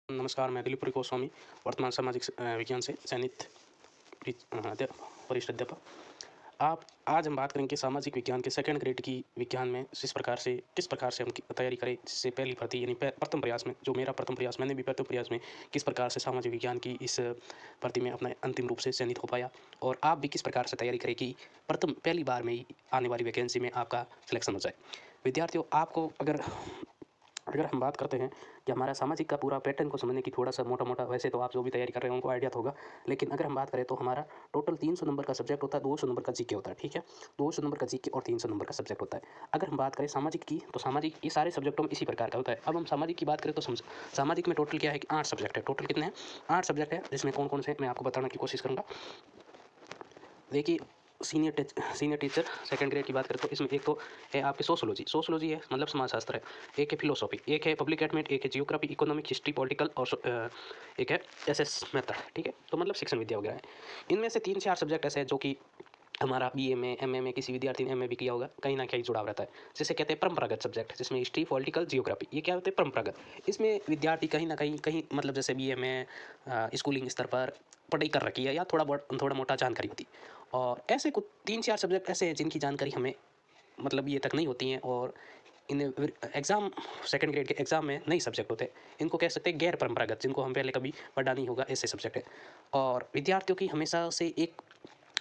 नमस्कार, मैं दिलीप गोस्वामी, वर्तमान सामाजिक विज्ञान से चयनित वरिष्ठ अध्यापक। आप आज हम बात करेंगे सामाजिक विज्ञान के सेकंड ग्रेड की विज्ञान में किस प्रकार से हम तैयारी करें, जिससे पहली भर्ती यानी प्रथम प्रयास में, जो मेरा प्रथम प्रयास, मैंने भी प्रथम प्रयास में किस प्रकार से सामाजिक विज्ञान की इस भर्ती में अपना अंतिम रूप से चयनित हो पाया, और आप भी किस प्रकार से तैयारी करें कि पहली बार में ही आने वाली वैकेंसी में आपका सिलेक्शन हो जाए। विद्यार्थियों, आपको अगर अगर हम बात करते हैं कि हमारा सामाजिक का पूरा पैटर्न को समझने की थोड़ा सा मोटा-मोटा, वैसे तो आप जो भी तैयारी कर रहे हैं उनको आइडिया तो होगा, लेकिन अगर हम बात करें तो हमारा टोटल 300 नंबर का सब्जेक्ट होता है, 200 नंबर का जीके होता है, ठीक है? 200 नंबर का जीके और 300 नंबर का सब्जेक्ट होता है। अगर हम बात करें सामाजिक की, तो सामाजिक ये सारे सब्जेक्टों में इसी प्रकार का होता है। अब हम सामाजिक की बात करें तो सामाजिक में टोटल क्या है कि 8 सब्जेक्ट है। टोटल कितने हैं? 8 सब्जेक्ट है, जिसमें कौन-कौन से मैं आपको बताने की कोशिश करूँगा। देखिए, सीनियर टीचर सेकंड ग्रेड की बात करें तो इसमें एक तो है आपकी सोशियोलॉजी है, मतलब समाजशास्त्र है। एक है फिलोसॉफी, एक है पब्लिक एडमिट, एक है जियोग्राफी, इकोनॉमिक, हिस्ट्री, पॉलिटिकल और एक है एसएस मेथड, ठीक है? तो मतलब शिक्षण विद्या वगैरह है। इनमें से 3 से 8 सब्जेक्ट ऐसे हैं जो कि हमारा बीए में, एमए में, किसी विद्यार्थी ने एमए भी किया होगा, कहीं न कहीं जुड़ाव रहता है। जिसे कहते हैं परंपरागत सब्जेक्ट, जिसमें हिस्ट्री, पॉलिटिकल, जियोग्राफी, ये क्या होते हैं? परंपरागत। इसमें विद्यार्थी कहीं न कहीं मतलब जैसे बीए में स्कूलिंग स्तर पर पढ़ाई कर रखी है या थोड़ा मोटा जानकारी होती है। और ऐसे कुछ 3-4 सब्जेक्ट ऐसे हैं जिनकी जानकारी हमें मतलब ये तक नहीं होती है, और इन एग्ज़ाम सेकंड ग्रेड के एग्ज़ाम में नए सब्जेक्ट होते हैं। इनको कह सकते हैं गैर परंपरागत, जिनको हम पहले कभी पढ़ा नहीं होगा, ऐसे सब्जेक्ट हैं। और विद्यार्थियों की हमेशा से एक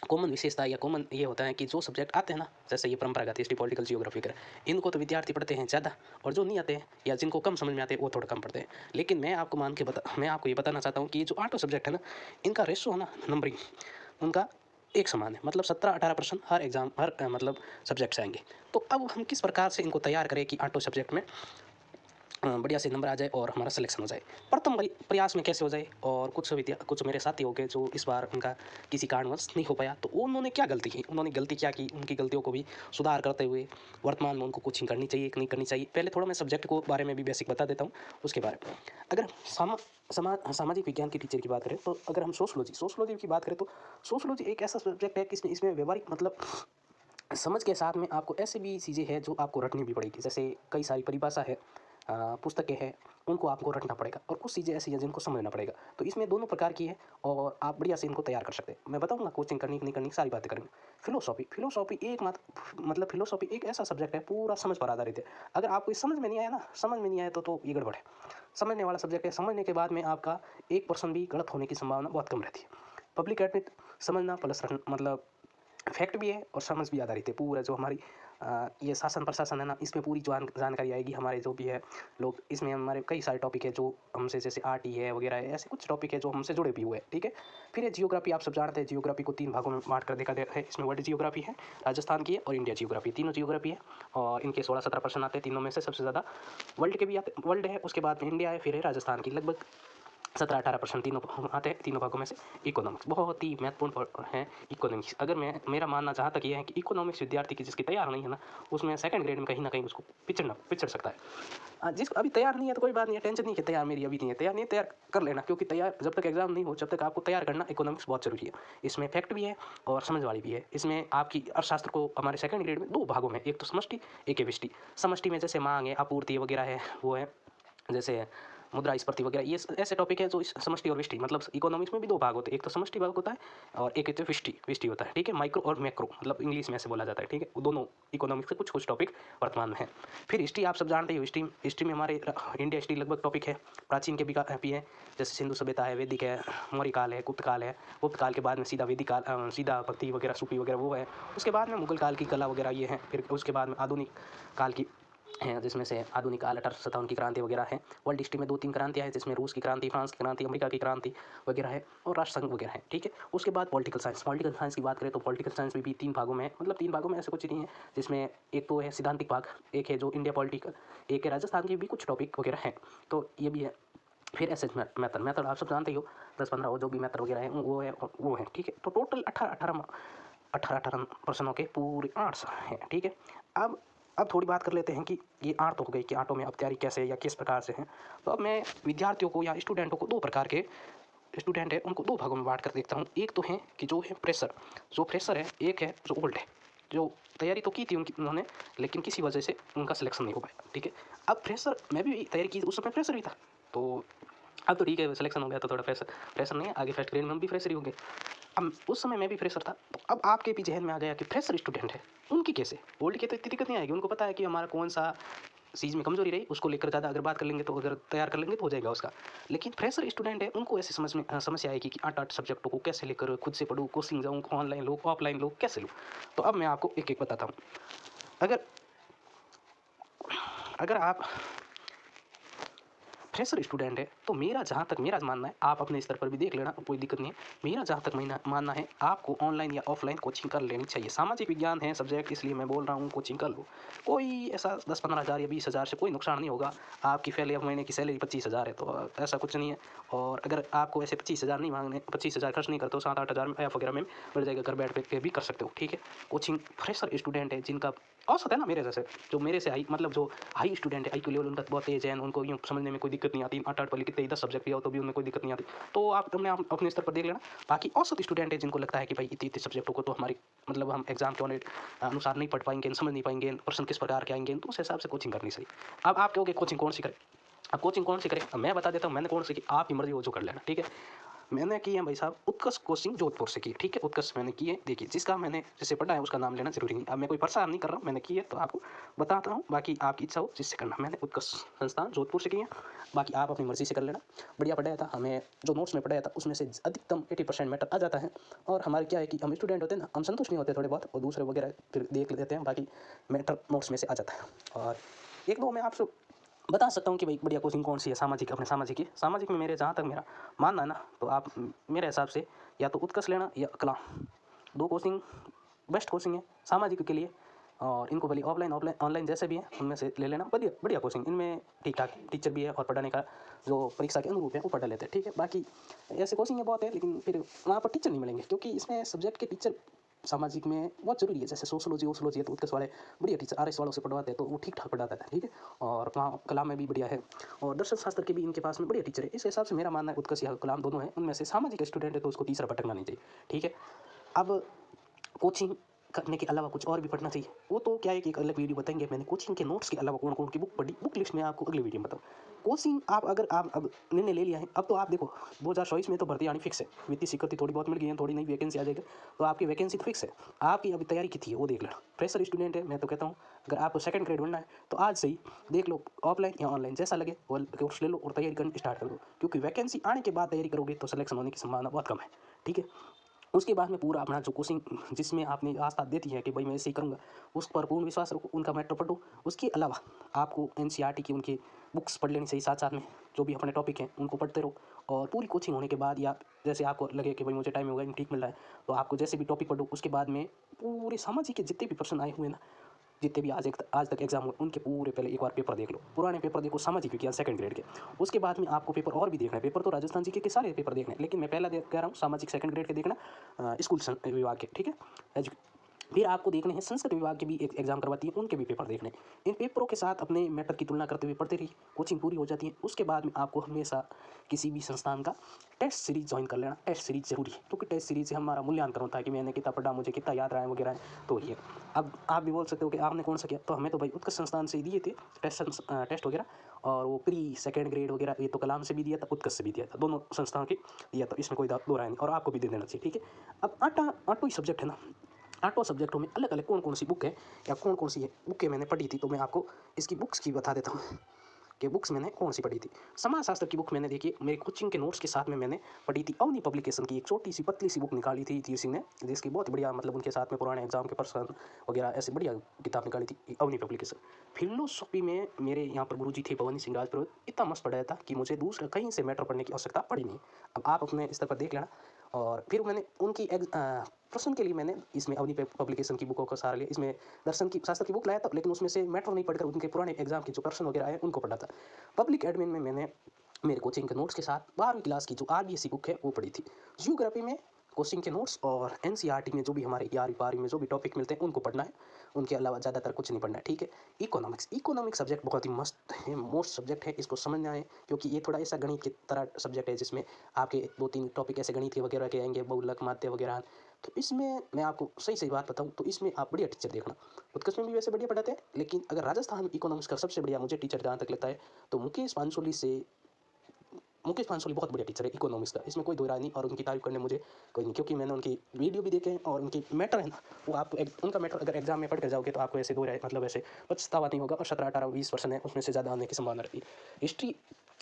कॉमन विशेषता या कॉमन ये होता है कि जो सब्जेक्ट आते हैं ना, जैसे ये परंपरागत हिस्ट्री, पॉलिटिकल, जियोग्राफी वगैरह, इनको तो विद्यार्थी पढ़ते हैं ज़्यादा, और जो नहीं आते हैं या जिनको कम समझ में आते हैं वो थोड़ा कम पढ़ते हैं। लेकिन मैं आपको ये बताना चाहता हूँ कि ये जो आठों सब्जेक्ट है ना, इनका रेशो है ना, नंबरिंग उनका एक समान है, मतलब 17-18% हर मतलब सब्जेक्ट से आएंगे। तो अब हम किस प्रकार से इनको तैयार करें कि आठों सब्जेक्ट में बढ़िया से नंबर आ जाए और हमारा सिलेक्शन हो जाए। प्रथम प्रयास में कैसे हो जाए, और कुछ मेरे साथी हो गए जो इस बार उनका किसी कारणवश नहीं हो पाया, तो उन्होंने क्या गलती की? उन्होंने गलती क्या की? उनकी गलतियों को भी सुधार करते हुए वर्तमान में उनको कोचिंग करनी चाहिए कि नहीं करनी चाहिए? पहले थोड़ा मैं सब्जेक्ट को बारे में भी बेसिक बता देता हूँ, उसके बारे में। अगर सामाजिक विज्ञान की टीचर की बात करें, तो अगर हम सोशियोलॉजी की बात करें, तो सोशियोलॉजी एक ऐसा सब्जेक्ट है कि इसमें व्यावहारिक मतलब समझ के साथ में आपको ऐसी भी चीज़ें हैं जो आपको रटनी भी पड़ेगी। जैसे कई सारी परिभाषा है, पुस्तकें हैं, उनको आपको रटना पड़ेगा, और कुछ चीज़ें ऐसी हैं जिनको समझना पड़ेगा। तो इसमें दोनों प्रकार की है, और आप बढ़िया से इनको तैयार कर सकते हैं। मैं बताऊँगा कोचिंग करनी कि नहीं करनी, सारी बातें करेंगे। फिलोसॉफी एक ऐसा सब्जेक्ट है, पूरा समझ पर आधारित है। अगर आपको ये समझ में नहीं आया ना, समझ में नहीं आया तो ये गड़बड़ है। समझने वाला सब्जेक्ट है, समझने के बाद में आपका 1% भी गलत होने की संभावना बहुत कम रहती है। पब्लिक एडमिट समझना प्लस रटना, मतलब फैक्ट भी है और समझ भी आधारित है। पूरा जो हमारी ये शासन प्रशासन है ना, इसमें पूरी जानकारी आएगी। हमारे जो भी है लोग, इसमें हमारे कई सारे टॉपिक है जो हमसे, जैसे आरटी है वगैरह है, ऐसे कुछ टॉपिक है जो हमसे जुड़े भी हुए हैं, ठीक है? फिर ये जियोग्राफी, आप सब जानते हैं जियोग्राफी को 3 भागों में बाँट कर देखा गया है। इसमें वर्ल्ड जियोग्राफी है, राजस्थान की है और इंडिया जियोग्राफी, तीनों जियोग्राफी है। और इनके 16-17 प्रश्न आते हैं, तीनों में से सबसे ज़्यादा वर्ल्ड के भी आते, वर्ल्ड है, उसके बाद में इंडिया है, फिर है राजस्थान की। लगभग 17-18% तीनों आते हैं, तीनों भागों में से। इकोनॉमिक्स बहुत ही महत्वपूर्ण है। इकोनॉमिक्स, अगर मेरा मानना जहाँ तक ये है कि इकोनॉमिक्स विद्यार्थी की जिसकी तैयार नहीं है ना, उसमें सेकंड ग्रेड में कहीं ना कहीं उसको पिछड़ सकता है। जिसको अभी तैयार नहीं है तो कोई बात नहीं है, टेंशन नहीं है कि तैयार मेरी अभी नहीं है, तैयार नहीं है, तैयार कर लेना, क्योंकि तैयार जब तक एग्जाम नहीं हो, जब तक आपको तैयार करना इकोनॉमिक्स बहुत जरूरी है। इसमें फैक्ट भी है और समझ वाली भी है। इसमें आपकी अर्थशास्त्र को हमारे सेकंड ग्रेड में 2 भागों में, एक तो समष्टि, एक है व्यष्टि। समष्टि में जैसे मांग है, आपूर्ति वगैरह है, वो है, जैसे मुद्रास्फीति वगैरह, ये ऐसे टॉपिक है जो इस समष्टि और व्यष्टि, मतलब इकोनॉमिक्स में भी 2 भाग होते हैं, एक तो समष्टि भाग होता है और एक तो व्यष्टि होता है, ठीक है? माइक्रो और मैक्रो, मतलब इंग्लिश में ऐसे बोला जाता है, ठीक है? वो दोनों इकोनॉमिक्स के कुछ टॉपिक वर्तमान में है। फिर हिस्ट्री, आप सब जानते हो, हिस्ट्री में हमारे इंडिया हिस्ट्री लगभग टॉपिक है, प्राचीन के भी है, जैसे सिंधु सभ्यता है, वैदिक है, मौर्य काल है, गुप्त काल है। गुप्त काल के बाद में सीधा वैदिक काल, सीधा भक्ति वगैरह, सूफी वगैरह वो है। उसके बाद में मुगल काल की कला वगैरह ये है। फिर उसके बाद में आधुनिक काल की हैं, जिसमें से आधुनिक काल 1857 की क्रांति वगैरह है। वर्ल्ड हिस्ट्री में 2-3 क्रांतियाँ हैं, जिसमें रूस की क्रांति, फ्रांस की क्रांति, अमेरिका की क्रांति वगैरह है, और राष्ट्रसंघ वगैरह है, ठीक है? उसके बाद पॉलिटिकल साइंस की बात करें तो पॉलिटिकल साइंस में भी 3 भागों में है, मतलब 3 भागों में ऐसे कुछ नहीं है, जिसमें एक तो है सिद्धांतिक भाग, एक है जो इंडिया पॉलिटिकल, एक है राजस्थान की भी कुछ टॉपिक वगैरह हैं, तो ये भी है। फिर एसेस मेथड आप सब जानते ही हो, 10-15 वो जो भी मेथड वगैरह है वो है, ठीक है? तो टोटल 18 प्रश्नों के पूरे 8 हैं, ठीक है? अब थोड़ी बात कर लेते हैं कि ये 8 तो हो गई कि आठों में अब तैयारी कैसे या किस प्रकार से है। तो अब मैं विद्यार्थियों को या स्टूडेंटों को 2 प्रकार के स्टूडेंट है उनको 2 भागों में बाँट कर देखता हूँ। एक तो है कि जो है फ्रेशर है, एक है जो ओल्ड है, जो तैयारी तो की थी उन्होंने, लेकिन किसी वजह से उनका सिलेक्शन नहीं हो पाया, ठीक है? अब फ्रेशर, मैं भी तैयारी की, उस समय फ्रेशर ही था, तो अब तो ठीक है, सिलेक्शन हो गया तो थोड़ा प्रेशर प्रेशर नहीं है, आगे फर्स्ट ग्रेड में हम भी फ्रेशर ही होंगे। अब उस समय मैं भी फ्रेशर था, तो अब आपके भी ज़हन में आ गया कि फ्रेशर स्टूडेंट है, उनकी कैसे? ओल्ड की तो इतनी दिक्कत नहीं आएगी, उनको पता है कि हमारा कौन-सा चीज़ में कमज़ोरी रही, उसको लेकर ज़्यादा अगर बात कर लेंगे तो अगर तैयार कर लेंगे तो हो जाएगा उसका। लेकिन फ्रेशर स्टूडेंट है, उनको ऐसे समस्या आएगी कि 8-8 सब्जेक्टों को कैसे लेकर खुद से पढूँ, कोचिंग जाऊँ, ऑनलाइन लूँ, ऑफलाइन लूँ, कैसे लूँ? तो अब मैं आपको एक-एक बताता हूँ। अगर अगर आप फ्रेशर स्टूडेंट है, तो मेरा जहाँ तक मेरा मानना है, आप अपने स्तर पर भी देख लेना, कोई दिक्कत नहीं है। मेरा जहाँ तक मानना है, आपको ऑनलाइन या ऑफलाइन कोचिंग कर लेनी चाहिए। सामाजिक विज्ञान है सब्जेक्ट, इसलिए मैं बोल रहा हूँ कोचिंग कर लो। कोई ऐसा 10-15 हज़ार या 20 हज़ार से कोई नुकसान नहीं होगा। आपकी महीने की सैलरी 25 हज़ार है, तो ऐसा कुछ नहीं है। और अगर आपको ऐसे 25 हज़ार नहीं मांगने, 25 हज़ार खर्च नहीं करते हो, 7-8 हज़ार में ऐप वगैरह में मिल जाएगा, घर बैठ के भी कर सकते हो, ठीक है। कोचिंग फ्रेशर स्टूडेंट है जिनका औसत है ना मेरे जैसे, जो मेरे से हाई मतलब जो हाई स्टूडेंट है, आईक्यू लेवल उनका बहुत तेज है, उनको यूँ समझने में कोई दिक्कत नहीं आती, 8-8 वाले कितने ही 10 सब्जेक्ट लिया हो तो भी उनमें कोई दिक्कत नहीं आती। तो आप अपने स्तर पर देख लेना। बाकी औसत स्टूडेंट है जिनको लगता है कि भाई इतने-इतने सब्जेक्टों को तो हमारी मतलब हम एग्ज़ाम के अनुसार नहीं पढ़ पाएँगे, समझ नहीं पाएँगे, प्रश्न किस प्रकार के आएँगे, तो उस हिसाब से कोचिंग करनी चाहिए। अब आप कहोगे कोचिंग कौन सी करें? अब कोचिंग कौन सी करें? अब मैं बता देता हूँ मैंने कौन सी की, आपकी मर्ज़ी हो जो कर लेना, ठीक है? मैंने की है भाई साहब उत्कर्ष कोचिंग जोधपुर से की, ठीक है? उत्कर्ष मैंने की है, देखिए जिसका मैंने जिससे पढ़ा है उसका नाम लेना ज़रूरी नहीं। अब मैं कोई प्रचार नहीं कर रहा हूँ, मैंने की है तो आपको बताता हूँ, बाकी आपकी इच्छा हो जिससे करना। मैंने उत्कर्ष संस्थान जोधपुर से की है, बाकी आप अपनी मर्ज़ी से कर लेना। बढ़िया पढ़ाया था, हमें जो नोट्स में पढ़ाया था उसमें से अधिकतम 80% मैटर आ जाता है। और हमारे क्या है कि हम स्टूडेंट होते हैं ना, हम संतुष्ट नहीं होते थोड़े बहुत और दूसरे वगैरह फिर देख लेते हैं, बाकी मैटर नोट्स में से आ जाता है। और एक दो मैं आपसे बता सकता हूँ कि भाई बढ़िया कोचिंग कौन सी है, सामाजिक अपने सामाजिक की। सामाजिक में मेरे जहाँ तक मेरा मानना है ना, तो आप मेरे हिसाब से या तो उत्कर्ष लेना या कला, 2 कोचिंग बेस्ट कोचिंग है सामाजिक के लिए। और इनको भले ऑफलाइन ऑनलाइन जैसे भी हैं उनमें से ले लेना, बढ़िया बढ़िया कोचिंग, इनमें ठीक ठाक टीचर भी है और पढ़ाने का जो परीक्षा के अनुरूप है वो पढ़ा लेते हैं, ठीक है। बाकी ऐसे कोचिंग बहुत है, लेकिन फिर वहाँ पर टीचर नहीं मिलेंगे, क्योंकि इसमें सब्जेक्ट के टीचर सामाजिक में बहुत ज़रूरी है। जैसे सोशियोलॉजी है तो उत्कर्ष वाले बढ़िया टीचर आरएस वालों से पढ़वाते हैं, तो वो ठीक ठाक पढ़ाता है, ठीक है। और वहाँ कला में भी बढ़िया है, और दर्शन शास्त्र के भी इनके पास में बढ़िया टीचर है। इस हिसाब से मेरा मानना है उत्कर्ष या कलाम दोनों है, उनमें से सामाजिक स्टूडेंट है तो उसको तीसरा भटकना नहीं चाहिए, ठीक है। अब कोचिंग करने के अलावा कुछ और भी पढ़ना चाहिए, वो तो क्या है कि एक अलग वीडियो बताएंगे। मैंने कोचिंग के नोट्स के अलावा कौन कौन की बुक पढ़ी, बुक लिस्ट में आपको अगले वीडियो में बताऊँ। कोचिंग आप अगर आप अब निर्णय ले लिया है, अब तो आप देखो 2024 में तो भर्ती आनी फिक्स है, वित्तीय स्वीकृति थोड़ी बहुत मिल गई है, थोड़ी नई वैकेंसी आ जाएगी, तो आपकी वैकेंसी तो फिक्स है। आपकी अभी तैयारी की थी वो देख लेना। फ्रेशर स्टूडेंट है, मैं तो कहता हूँ अगर आपको सेकंड ग्रेड बनना है तो आज से ही देख लो, ऑफलाइन या ऑनलाइन जैसा लगे वो कोर्स ले लो और तैयारी करनी स्टार्ट कर दो, क्योंकि वैकेंसी आने के बाद तैयारी करोगे तो सिलेक्शन होने की संभावना बहुत कम है, ठीक है। उसके बाद में पूरा अपना जो कोचिंग जिसमें आपने आस्था देती है कि भाई मैं ऐसे ही करूँगा, उस पर पूर्ण विश्वास रखो, उनका मैटर पढ़ो। उसके अलावा आपको एनसीईआरटी की उनकी बुक्स पढ़ लेनी चाहिए, साथ साथ में जो भी अपने टॉपिक हैं उनको पढ़ते रहो। और पूरी कोचिंग होने के बाद या जैसे आपको लगे कि भाई मुझे टाइम होगा ठीक मिल रहा है, तो आपको जैसे भी टॉपिक पढ़ो उसके बाद में पूरे सामाजिक के जितने भी प्रश्न आए हुए ना, जितने भी आज तक एग्जाम हुए उनके पूरे पहले एक बार पेपर देख लो, पुराने पेपर देखो सामाजिक विज्ञान सेकंड ग्रेड के। उसके बाद में आपको पेपर और भी देखना है, पेपर तो राजस्थान जी के सारे पेपर देखने हैं, लेकिन मैं पहला कह रहा हूँ सामाजिक सेकंड ग्रेड के देखना, स्कूल विभाग के, ठीक है। फिर आपको देखने हैं संस्कृत विभाग के भी एक एग्जाम करवाती है, उनके भी पेपर देखने हैं। इन पेपरों के साथ अपने मैटर की तुलना करते हुए पढ़ते रहिए, कोचिंग पूरी हो जाती है। उसके बाद में आपको हमेशा किसी भी संस्थान का टेस्ट सीरीज ज्वाइन कर लेना। टेस्ट सीरीज जरूरी है, क्योंकि टेस्ट सीरीज से हमारा मूल्यांकन होता है कि मैंने कितना पढ़ा, मुझे कितना याद रहा है वगैरह है, तो ये। अब आप भी बोल सकते हो कि आपने कौन सा किया, तो हमें तो भाई उत्कर्ष संस्थान से ही दिए थे टेस्ट वगैरह, और वो प्री सेकंड ग्रेड वगैरह ये तो कलाम से भी दिया था, उत्कर्ष से भी दिया था, दोनों संस्थान के दिया था, इसमें कोई दो राय नहीं, और आपको भी दे देना चाहिए, ठीक है। अब आठों ही सब्जेक्ट है ना, आठों सब्जेक्टों में अलग अलग कौन कौन सी बुक है या कौन कौन सी बुकें मैंने पढ़ी थी, तो मैं आपको इसकी बुक्स की बता देता हूँ कि बुक्स मैंने कौन सी पढ़ी थी। समाज शास्त्र की बुक मैंने देखी मेरे कोचिंग के नोट्स के साथ में मैंने पढ़ी थी, अवनी पब्लिकेशन की एक छोटी सी पतली सी बुक निकाली थी धीर सिंह ने, जिसकी बहुत बढ़िया मतलब उनके साथ में पुराने एग्जाम के प्रश्न वगैरह ऐसे बढ़िया किताब निकाली थी अवनी पब्लिकेशन। फिलोसॉफी में मेरे यहाँ पर गुरुजी थे भवानी सिंह राजपुरोहित, इतना मस्त पढ़ाया था कि मुझे दूसरा कहीं से मैटर पढ़ने की आवश्यकता पड़ी नहीं। अब आप अपने स्तर पर देख लेना। और फिर मैंने उनकी प्रश्न के लिए मैंने इसमें अवनी पब्लिकेशन की बुकों का सहारा लिया, इसमें दर्शन की शास्त्र की बुक लाया था, लेकिन उसमें से मैटर नहीं पढ़कर उनके पुराने एग्जाम के जो प्रश्न वगैरह आए उनको पढ़ा था। पब्लिक एडमिन में मैंने मेरे कोचिंग के नोट्स के साथ 12वीं क्लास की जो आरबीएससी बुक है वो पढ़ी थी। जियोग्राफी में कोचिंग के नोट्स और एनसीईआरटी में जो भी हमारे 11वीं 12वीं में जो भी टॉपिक मिलते हैं उनको पढ़ना है, उनके अलावा ज़्यादातर कुछ नहीं पढ़ना है, ठीक है। इकोनॉमिक्स सब्जेक्ट बहुत ही मस्त है, मोस्ट सब्जेक्ट है, इसको समझना है, क्योंकि ये थोड़ा ऐसा गणित की तरह सब्जेक्ट है जिसमें आपके 2-3 टॉपिक ऐसे गणित के वगैरह के आएंगे, बहुलक माध्य वगैरह। तो इसमें मैं आपको सही सही बात बताऊं तो इसमें आप बढ़िया टीचर देखना। उत्कर्ष में भी वैसे बढ़िया पढ़ाते हैं, लेकिन अगर राजस्थान इकोनॉमिक्स का सबसे बढ़िया मुझे टीचर जहाँ तक लगता है तो मुकेश पांचोली से मुकेश पांचोली बहुत बढ़िया टीचर है इकोनॉमिक्स का, इसमें कोई दो राय नहीं, और उनकी तारीफ करने मुझे कोई नहीं, क्योंकि मैंने उनकी वीडियो भी देखे हैं और उनकी मैटर है ना, वो आपको उनका मैटर अगर एग्जाम में पढ़ कर जाओगे तो आपको ऐसे दो राय मतलब ऐसे पछतावा नहीं होगा, और 17, 18, 20% है उसमें से ज़्यादा आने की संभावना रहती है। हिस्ट्री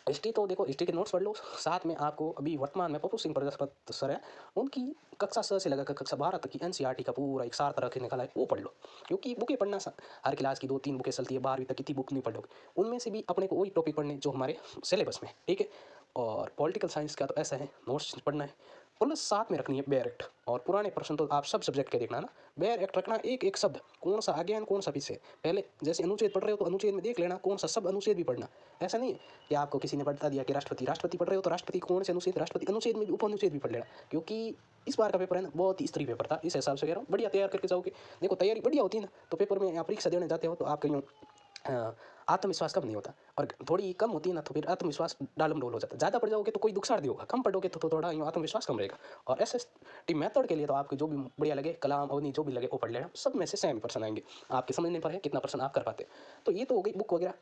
हिस्ट्री तो देखो, हिस्ट्री के नोट्स पढ़ लो, साथ में आपको अभी वर्तमान में पप्पू सिंह प्रजापत सर है, उनकी कक्षा 6 से लेकर कक्षा 12 तक की एनसीईआरटी का पूरा एक सार तरह के निकाला है, वो पढ़ लो। क्योंकि बुकें पढ़ना हर क्लास की 2-3 बुकें चलती है, 12वीं तक कितनी बुक नहीं पढ़ोगे, उनमें से भी अपने को वही टॉपिक पढ़ने जो हमारे सिलेबस में, ठीक है। और पॉलिटिकल साइंस का तो ऐसा है, नोट्स पढ़ना है, प्लस साथ में रखनी है बेयर एक्ट, और पुराने प्रश्न तो आप सब सब्जेक्ट के देखना ना, बेयर एक्ट रखना, एक एक शब्द कौन सा आगे है कौन सा पीछे। पहले जैसे अनुच्छेद पढ़ रहे हो तो अनुच्छेद में देख लेना कौन सा सब अनुच्छेद भी पढ़ना। ऐसा नहीं है कि आपको किसी ने बता दिया कि राष्ट्रपति राष्ट्रपति पढ़ रहे हो तो राष्ट्रपति कौन से अनुच्छेद, राष्ट्रपति अनुच्छेद में भी उप अनुच्छेद भी पढ़ लेना, क्योंकि इस बार का पेपर है ना बहुत ही स्त्री पेपर था, इस हिसाब से कह रहा हूँ बढ़िया तैयार करके जाओगे। देखो तैयारी बढ़िया होती है ना तो पेपर में आप परीक्षा देने जाते हो तो आपका यूँ आत्मविश्वास कम नहीं होता, और थोड़ी कम होती है ना तो फिर आत्मविश्वास डालम डोल हो जाता है। ज़्यादा पढ़ जाओगे तो कोई दुख सार होगा, कम पढ़ोगे तो थोड़ा यूँ आत्मविश्वास कम रहेगा। और एसएसटी मेथड के लिए तो आपको जो भी बढ़िया लगे, कलाम अवनी जो भी लगे वो पढ़ लेना, सब में से सेम पर्सन आएंगे, आपके समझने पर है कितना पर्सन आप कर पाते। तो ये तो हो गई बुक वगैरह।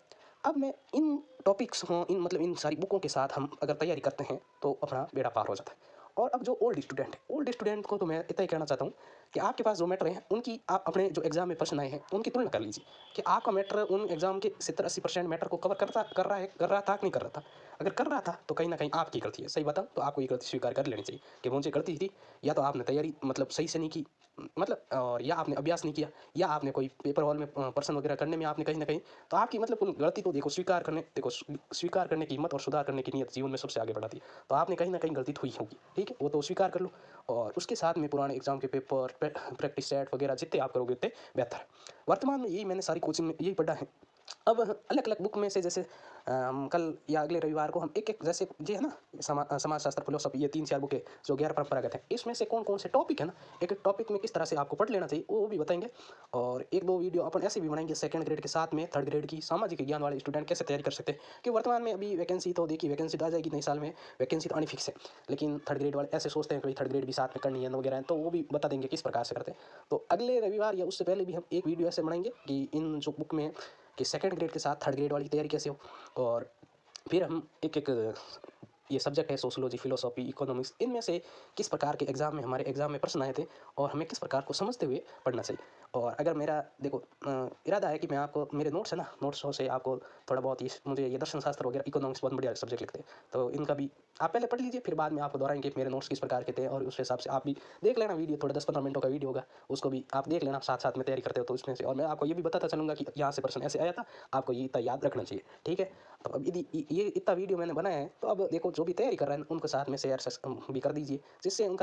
अब मैं इन टॉपिक्स हों, इन मतलब इन सारी बुकों के साथ हम अगर तैयारी करते हैं तो अपना बेड़ा पार हो जाता है। और अब जो ओल्ड स्टूडेंट को तो मैं इतना ही कहना चाहता हूँ कि आपके पास जो मैटर हैं उनकी आप अपने जो एग्जाम में प्रश्न आए हैं उनकी तुलना कर लीजिए कि आपका मैटर उन एग्जाम के 70-80% मैटर को कवर कर रहा था कि नहीं कर रहा था। अगर कर रहा था तो कहीं ना कहीं आपकी गलती है, सही बताऊँ तो आपको ये गलती स्वीकार कर लेनी चाहिए कि मुझे गलती थी, या तो आपने तैयारी मतलब सही से नहीं की, मतलब और या आपने अभ्यास नहीं किया, या आपने कोई पेपर हॉल में प्रश्न वगैरह करने में आपने कहीं ना कहीं तो आपकी मतलब गलती तो देखो स्वीकार करने की हिम्मत और सुधार करने की नीयत जीवन में सबसे आगे बढ़ाती है। तो आपने कहीं ना कहीं गलती हुई होगी, ठीक है, वो तो स्वीकार कर लो, और उसके साथ में पुराने एग्जाम के पेपर प्रैक्टिस सेट वगैरह जितने आप करोगे उतने बेहतर है। वर्तमान में यही मैंने सारी कोचिंग में यही पढ़ा है। अब अलग अलग बुक में से जैसे कल या अगले रविवार को हम एक एक जैसे ये है ना समाजशास्त्र फिलोसफी, ये 3-4 बुकें जो गैर परंपरागत हैं, इसमें से कौन कौन से टॉपिक है ना, एक एक टॉपिक में किस तरह से आपको पढ़ लेना चाहिए वो भी बताएंगे। और 1-2 वीडियो अपन ऐसे भी बनाएंगे सेकंड ग्रेड के साथ में थर्ड ग्रेड की सामाजिक विज्ञान वाले स्टूडेंट कैसे तैयारी कर सकते हैं, कि वर्तमान में अभी वैकेंसी तो देखिए वैकेंसी तो आ जाएगी नए साल में, वैकेंसी तो आनी फिक्स है, लेकिन थर्ड ग्रेड वाले ऐसे सोचते हैं कि थर्ड ग्रेड भी साथ में करनी है वगैरह, तो वो भी बता देंगे किस प्रकार से करते हैं। तो अगले रविवार या उससे पहले भी हम एक वीडियो ऐसे बनाएंगे कि इन जो बुक में कि सेकंड ग्रेड के साथ थर्ड ग्रेड वाली तैयारी कैसे हो, और फिर हम एक एक ये सब्जेक्ट है सोशियोलॉजी, फिलोसॉफी, इकोनॉमिक्स, इनमें से किस प्रकार के एग्जाम में हमारे एग्जाम में प्रश्न आए थे और हमें किस प्रकार को समझते हुए पढ़ना चाहिए। और अगर मेरा देखो इरादा है कि मैं आपको मेरे नोट्स है ना, नोट्सों से आपको थोड़ा बहुत ये मुझे ये दर्शन शास्त्र वगैरह इकोनॉमिक्स बहुत बढ़िया सब्जेक्ट लगते हैं, तो इनका भी आप पहले पढ़ लीजिए, फिर बाद में आपको दोहराएंगे मेरे नोट्स किस प्रकार के थे, और उस हिसाब से आप भी देख लेना वीडियो, थोड़ा 10-15 मिनटों का वीडियो होगा, उसको भी आप देख लेना साथ साथ में तैयारी करते हो तो उसमें से, और मैं आपको ये भी बताता चलूँगा कि यहाँ से प्रश्न ऐसे आया था, आपको ये इतना याद रखना चाहिए, ठीक है। तो अब यदि ये इतना वीडियो मैंने बनाया है तो अब देखो जो भी तैयारी कर रहे हैं उनको साथ में शेयर भी कर दीजिए, जिससे उनका